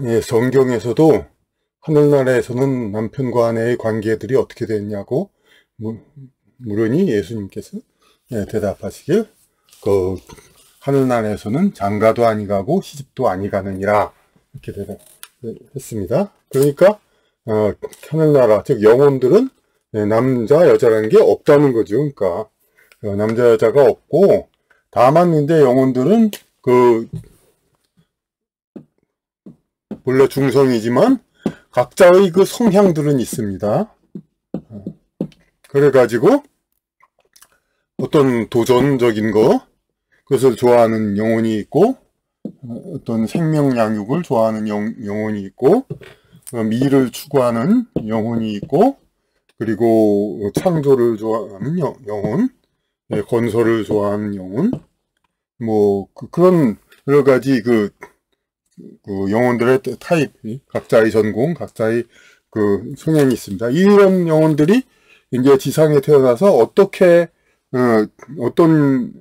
예, 성경에서도 하늘나라에서는 남편과 아내의 관계들이 어떻게 됐냐고 물으니 예수님께서 대답하시길, 하늘나라에서는 장가도 아니 가고 시집도 아니 가느니라, 이렇게 대답했습니다. 그러니까 하늘나라, 즉 영혼들은 남자 여자라는 게 없다는 거죠. 그러니까 남자 여자가 없고, 다만 이제 영혼들은 본래 중성이지만 각자의 그 성향들은 있습니다. 그래가지고 어떤 도전적인 그것을 좋아하는 영혼이 있고, 어떤 생명 양육을 좋아하는 영혼이 있고, 미를 추구하는 영혼이 있고, 그리고 창조를 좋아하는 영혼, 건설을 좋아하는 영혼, 그런 여러 가지 영혼들의 타입, 각자의 전공, 각자의 성향이 있습니다. 이런 영혼들이 이제 지상에 태어나서 어떻게, 어떤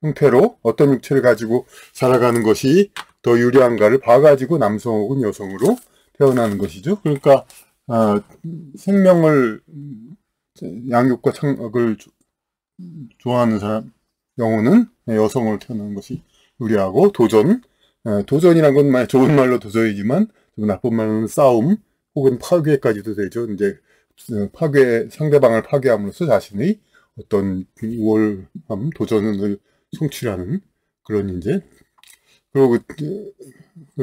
형태로, 어떤 육체를 가지고 살아가는 것이 더 유리한가를 봐가지고 남성 혹은 여성으로 태어나는 것이죠. 그러니까, 생명을, 양육과 창업을 좋아하는 영혼은 여성으로 태어나는 것이 유리하고, 도전이란 건 좋은 말로 도전이지만 나쁜 말로는 싸움 혹은 파괴까지도 되죠. 이제 상대방을 파괴함으로써 자신의 어떤 우월함, 도전을 성취하는 그런 이제, 그리고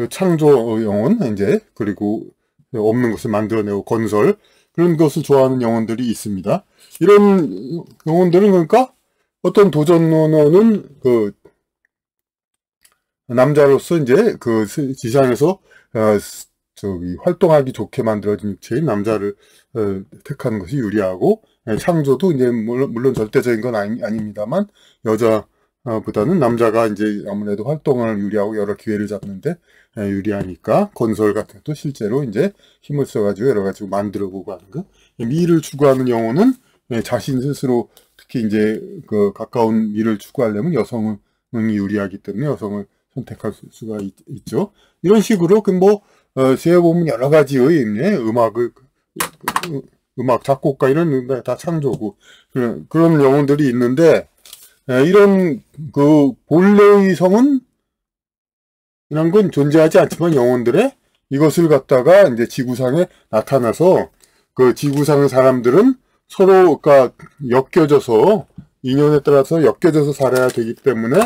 창조 영혼, 이제, 그리고 없는 것을 만들어내고 건설, 그런 것을 좋아하는 영혼들이 있습니다. 이런 영혼들은 그러니까 어떤 도전론은 남자로서 이제 지상에서 활동하기 좋게 만들어진 육체인 남자를 택하는 것이 유리하고, 창조도 이제 물론 절대적인 건 아닙니다만 여자보다는 남자가 이제 아무래도 활동을 유리하고 여러 기회를 잡는데 유리하니까, 건설 같은 것도 실제로 이제 힘을 써가지고 여러 가지 만들어보고 하는 거. 미를 추구하는 영혼은 자신 스스로 특히 이제 가까운 미를 추구하려면 여성이 유리하기 때문에 여성을 선택할 수가 있죠. 이런 식으로 세어보면 여러 가지의 음악, 작곡가 이런 다 창조고 그런 영혼들이 있는데, 이런 본래의 성은 이런 건 존재하지 않지만 영혼들의 이것을 갖다가 이제 지구상에 나타나서 지구상 사람들은 서로 엮여져서 인연에 따라서 엮여져서 살아야 되기 때문에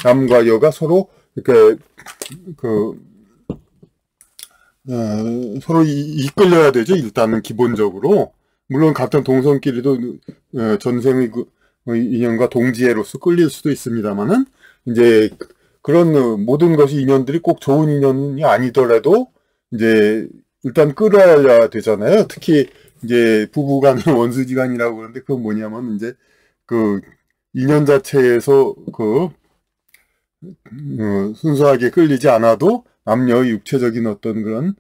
남과 여가 서로 이렇게 서로 이끌려야 되죠. 일단은 기본적으로. 물론 같은 동성끼리도 전생의 인연과 동지애로서 끌릴 수도 있습니다만은, 이제 그런 모든 것이 인연들이 꼭 좋은 인연이 아니더라도 이제 일단 끌어야 되잖아요. 특히 이제 부부간의 원수지간이라고 그러는데, 그건 뭐냐면 이제 인연 자체에서 순수하게 끌리지 않아도 남녀의 육체적인 어떤 그런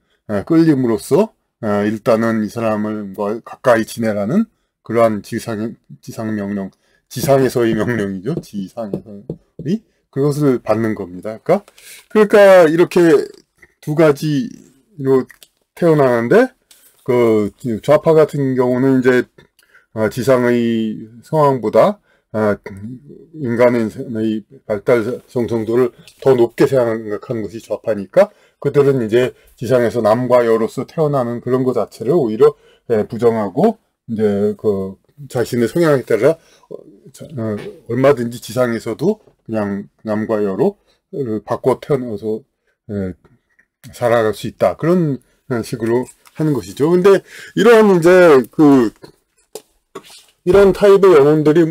끌림으로써 일단은 이 사람과 가까이 지내라는 그러한 지상 명령, 지상에서의 명령이죠. 지상에서의 그것을 받는 겁니다. 그러니까 이렇게 두 가지로 태어나는데, 좌파 같은 경우는 이제 지상의 상황보다 인간의 발달 정도를 더 높게 생각하는 것이 좌파니까, 그들은 이제 지상에서 남과 여로서 태어나는 그런 것 자체를 오히려 부정하고, 이제 자신의 성향에 따라 얼마든지 지상에서도 그냥 남과 여로 바꿔 태어나서 살아갈 수 있다, 그런 식으로 하는 것이죠. 근데 이런 이제 이런 타입의 영혼들이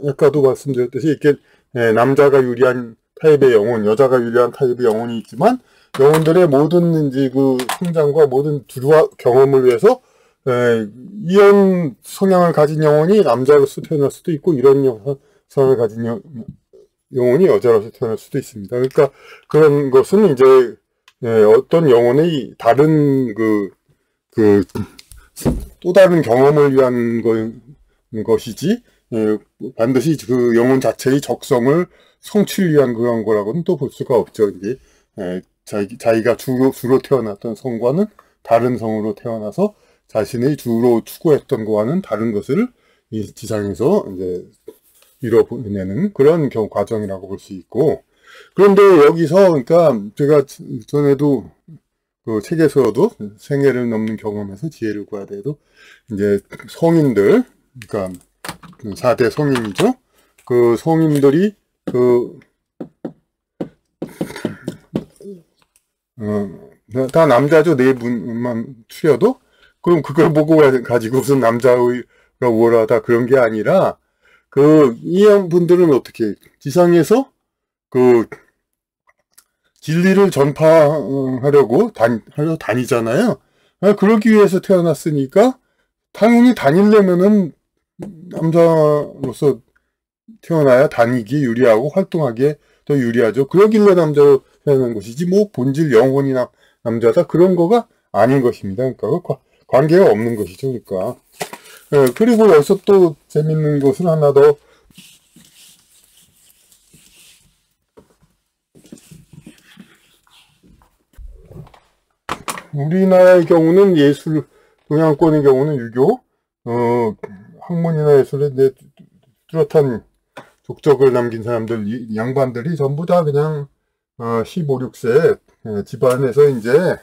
아까도 말씀드렸듯이 이렇게 남자가 유리한 타입의 영혼, 여자가 유리한 타입의 영혼이 있지만, 영혼들의 모든 이제 성장과 모든 경험을 위해서 이런 성향을 가진 영혼이 남자로서 태어날 수도 있고, 이런 성향을 가진 영혼이 여자로서 태어날 수도 있습니다. 그러니까 그런 것은 이제 어떤 영혼의 다른 또 다른 경험을 위한 것이지, 반드시 영혼 자체의 적성을 성취를 위한 그런 거라고는 또 볼 수가 없죠. 이제 자기가 주로 태어났던 성과는 다른 성으로 태어나서 자신의 주로 추구했던 것과는 다른 것을 이 지상에서 이제 이뤄내는 그런 과정이라고 볼 수 있고, 그런데 여기서 그러니까 제가 전에도 그 책에서도 생애를 넘는 경험에서 지혜를 구해야 돼도 이제 성인들, 그러니까 4대 성인이죠. 그 성인들이 다 남자죠. 네 분만 추려도. 그럼 그걸 보고 가지고 무슨 남자가 우월하다 그런 게 아니라, 이 분들은 어떻게, 지상에서 진리를 전파하려고 다니잖아요. 그러기 위해서 태어났으니까, 당연히 다니려면은 남자로서 태어나야 다니기 유리하고 활동하기에 더 유리하죠. 그러길래 남자로 태어난 것이지, 뭐, 본질 영혼이나 남자다, 그런 거가 아닌 것입니다. 그러니까, 관계가 없는 것이죠. 그러니까. 그리고 여기서 또 재밌는 것은 하나 더, 우리나라의 경우는 동양권의 경우는 유교, 학문이나 예술에 뚜렷한 족적을 남긴 사람들, 양반들이 전부 다 그냥, 15, 16세, 집안에서 이제,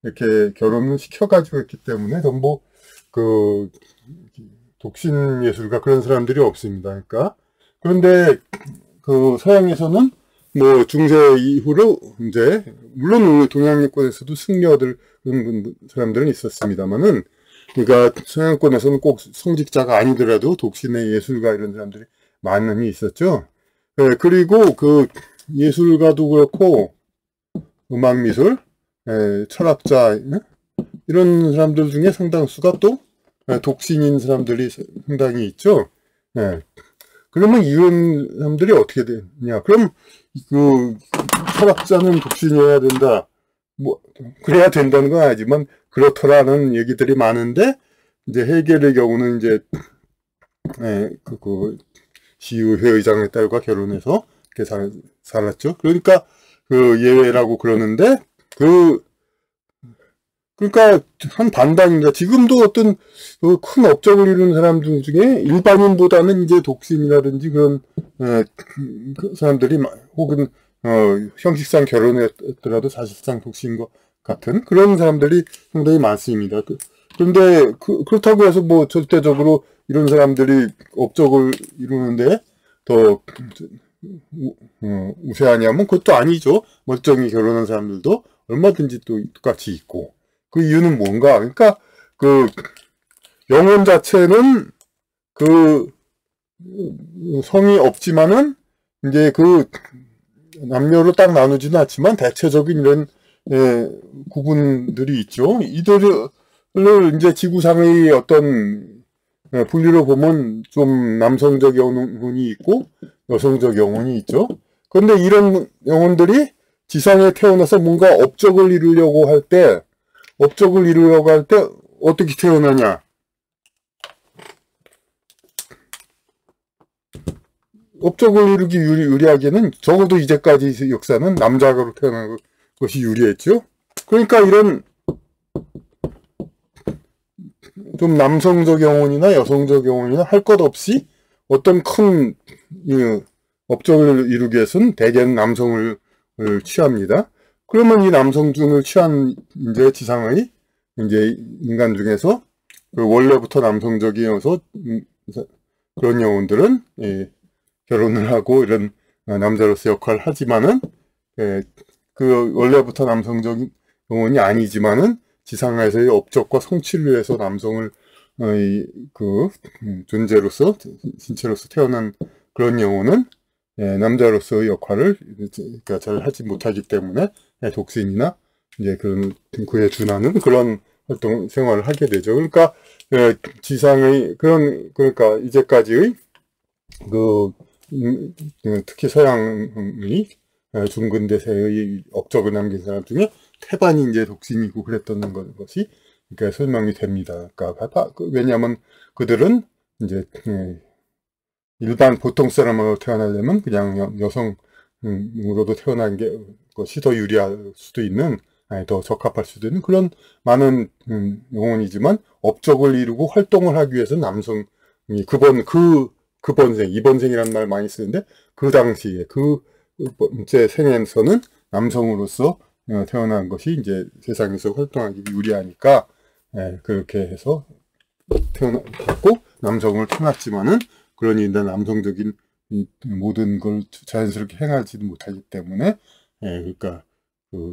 이렇게 결혼을 시켜가지고 있기 때문에 전부, 독신 예술가 그런 사람들이 없습니다. 그러니까. 그런데, 서양에서는, 뭐, 중세 이후로, 이제, 물론 동양권에서도 승려들, 그런 사람들은 있었습니다만은, 그러니까, 서양권에서는 꼭 성직자가 아니더라도 독신의 예술가 이런 사람들이 많이 있었죠. 그리고 예술가도 그렇고, 음악미술, 철학자, 이런 사람들 중에 상당수가 또 독신인 사람들이 상당히 있죠. 그러면 이런 사람들이 어떻게 되냐? 그럼 철학자는 독신이어야 된다. 뭐 그래야 된다는 건 아니지만 그렇더라는 얘기들이 많은데, 이제 헤겔의 경우는 이제 시의회 의장의 딸과 결혼해서 이렇게 살았죠. 그러니까 예외라고 그러는데, 그러니까 한 반반입니다. 지금도 어떤 큰 업적을 이루는 사람들 중에 일반인보다는 이제 독신이라든지 그런 그 사람들이, 혹은 형식상 결혼했더라도 사실상 독신인 것 같은 그런 사람들이 상당히 많습니다. 그런데 그렇다고 해서 뭐 절대적으로 이런 사람들이 업적을 이루는데 더 우세하냐면 그것도 아니죠. 멀쩡히 결혼한 사람들도 얼마든지 또 똑같이 있고. 그 이유는 뭔가? 그러니까 영혼 자체는 성이 없지만은 이제 남녀로 딱 나누지는 않지만 대체적인 이런 구분들이 있죠. 이들을 이제 지구상의 어떤 분리로 보면 좀 남성적 영혼이 있고 여성적 영혼이 있죠. 그런데 이런 영혼들이 지상에 태어나서 뭔가 업적을 이루려고 할 때 어떻게 태어나냐? 업적을 이루기 유리하게는 적어도 이제까지 역사는 남자로 태어난 것이 유리했죠. 그러니까 이런 좀 남성적 영혼이나 여성적 영혼이나 할 것 없이 어떤 큰 업적을 이루기 위해서는 대개는 남성을 취합니다. 그러면 이 남성중을 취한 이제 지상의 이제 인간 중에서 원래부터 남성적이어서 그런 영혼들은 결혼을 하고 이런 남자로서 역할을 하지만은 원래부터 남성적인 영혼이 아니지만은 지상에서의 업적과 성취를 위해서 남성을 존재로서 신체로서 태어난 그런 영혼은 남자로서의 역할을 그러니까 잘 하지 못하기 때문에 독신이나 이제 그에 준하는 그런 활동 생활을 하게 되죠. 그러니까 지상의 그러니까 이제까지의 특히 서양이 중근대세의 업적을 남긴 사람 중에 태반이 이제 독신이고 그랬던 것이 그러니까 설명이 됩니다. 그러니까 왜냐하면 그들은 이제 일반 보통 사람으로 태어나려면 그냥 여성 으로도 태어난 것이 더 유리할 수도 있는, 아니, 더 적합할 수도 있는 그런 많은 영혼이지만 업적을 이루고 활동을 하기 위해서 남성이 그번생, 이번생이라는 말 많이 쓰는데 그 당시에 그 번째 생에서는 남성으로서 태어난 것이 이제 세상에서 활동하기 유리하니까 그렇게 해서 태어났고 남성을 태어났지만은 그러니 남성적인 모든 걸 자연스럽게 행하지는 못하기 때문에 그러니까 그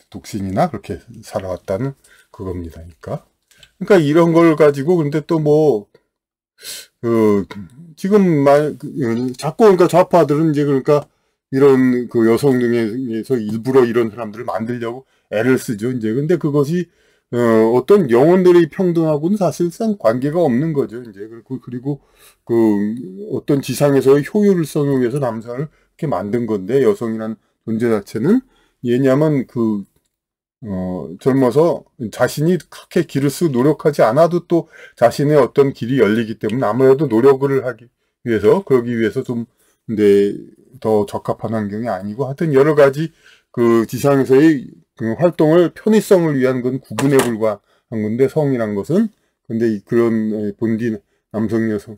독신이나 그렇게 살아왔다는 그겁니다. 그러니까 이런 걸 가지고 근데 또 뭐 지금 자꾸 그러니까 좌파들은 이제 그러니까 이런 그 여성 중에서 일부러 이런 사람들을 만들려고 애를 쓰죠. 이제 근데 그것이 어떤 영혼들의 평등하고는 사실상 관계가 없는 거죠. 이제 그리고 그 어떤 지상에서의 효율성을 위해서 남성을 이렇게 만든 건데 여성이란 존재 자체는 왜냐하면 젊어서 자신이 그렇게 길을 쓰고 노력하지 않아도 또 자신의 어떤 길이 열리기 때문에 아무래도 노력을 하기 위해서 그러기 위해서 좀 근데 더 적합한 환경이 아니고 하여튼 여러 가지 그 지상에서의 그 활동을 편의성을 위한 건 구분에 불과한 건데 성이란 것은 근데 그런 본디 남성 여성이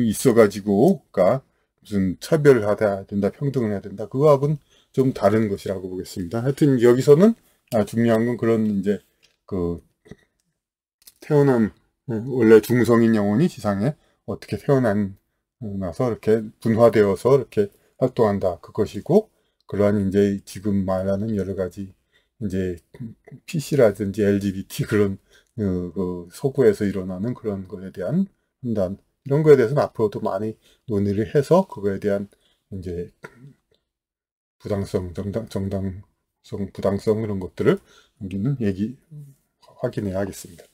있어가지고 그러니까 무슨 차별을 해야 된다 평등을 해야 된다 그거하고는 좀 다른 것이라고 보겠습니다. 하여튼 여기서는 중요한 건 그런 이제 태어난 원래 중성인 영혼이 지상에 어떻게 태어나서 이렇게 분화되어서 이렇게 활동한다 그것이고 그러한 이제 지금 말하는 여러 가지 이제 PC라든지 LGBT 그런 그 서구에서 일어나는 그런 거에 대한 판단 이런 거에 대해서는 앞으로도 많이 논의를 해서 그거에 대한 이제 부당성, 정당성, 부당성 이런 것들을 우리는 확인해야 하겠습니다.